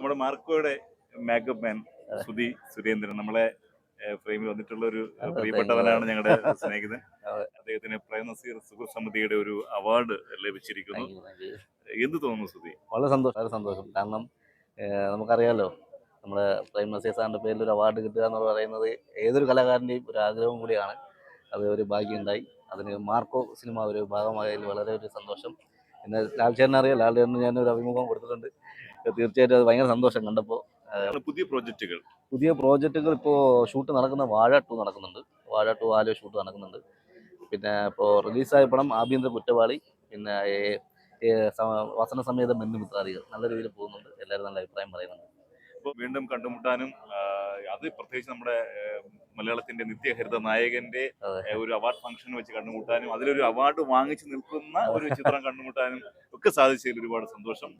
നമ്മുടെ മാർക്കോയുടെ makeup man Sudhi Surendran നമ്മളെ ഫ്രെയിമിൽ വന്നിട്ടുള്ള ഒരു പ്രിയപ്പെട്ടവനാണ് ഞങ്ങളുടെ സ്നേഹിതൻ. അദ്ദേഹത്തിന് പ്രേംനസീർ സുഹൃസമിതിയുടെ ഒരു അവാർഡ് ലഭിച്ചിരിക്കുന്നു. എന്ത് തോന്നുന്നു സുധി? വളരെ സന്തോഷം. കാരണം നമുക്കറിയാലോ, നമ്മുടെ പ്രേംനസീർ സാറിന്റെ പേരിൽ ഒരു അവാർഡ് കിട്ടുക എന്ന് പറയുന്നത് ഏതൊരു കലാകാരന്റെയും ഒരു ആഗ്രഹം കൂടിയാണ്. അത് ഒരു ഭാഗ്യമുണ്ടായി. അതിന് മാർക്കോ സിനിമ ഒരു ഭാഗമായതിൽ വളരെ ഒരു സന്തോഷം. പിന്നെ ലാൽചേട്ടനെ അറിയാം, ലാൽചേട്ടന് ഞാനൊരു അഭിമുഖം കൊടുത്തിട്ടുണ്ട്. തീർച്ചയായിട്ടും അത് ഭയങ്കര സന്തോഷം കണ്ടപ്പോൾ. പുതിയ പ്രോജക്റ്റുകൾ ഇപ്പോൾ ഷൂട്ട് നടക്കുന്ന വാഴ 2 നടക്കുന്നുണ്ട്. വാഴ 2 ആലോ ഷൂട്ട് നടക്കുന്നുണ്ട്. പിന്നെ ഇപ്പോൾ റിലീസായ പടം ആഭ്യന്തര കുറ്റവാളി, പിന്നെ വസന സമേതം ബന്ധുമിത്രാദികൾ നല്ല രീതിയിൽ പോകുന്നുണ്ട്. എല്ലാവരും നല്ല അഭിപ്രായം പറയുന്നുണ്ട്. ഇപ്പോൾ വീണ്ടും കണ്ടുമുട്ടാനും അത് പ്രത്യേകിച്ച് നമ്മുടെ മലയാളത്തിന്റെ നിത്യഹരിത നായകന്റെ ഒരു അവാർഡ് ഫംഗ്ഷൻ വെച്ച് കണ്ടുമുട്ടാനും അതിലൊരു അവാർഡ് വാങ്ങിച്ചു നിൽക്കുന്ന ഒരു ചിത്രം കണ്ടുമുട്ടാനും ഒക്കെ സാധിച്ചതിൽ ഒരുപാട് സന്തോഷം.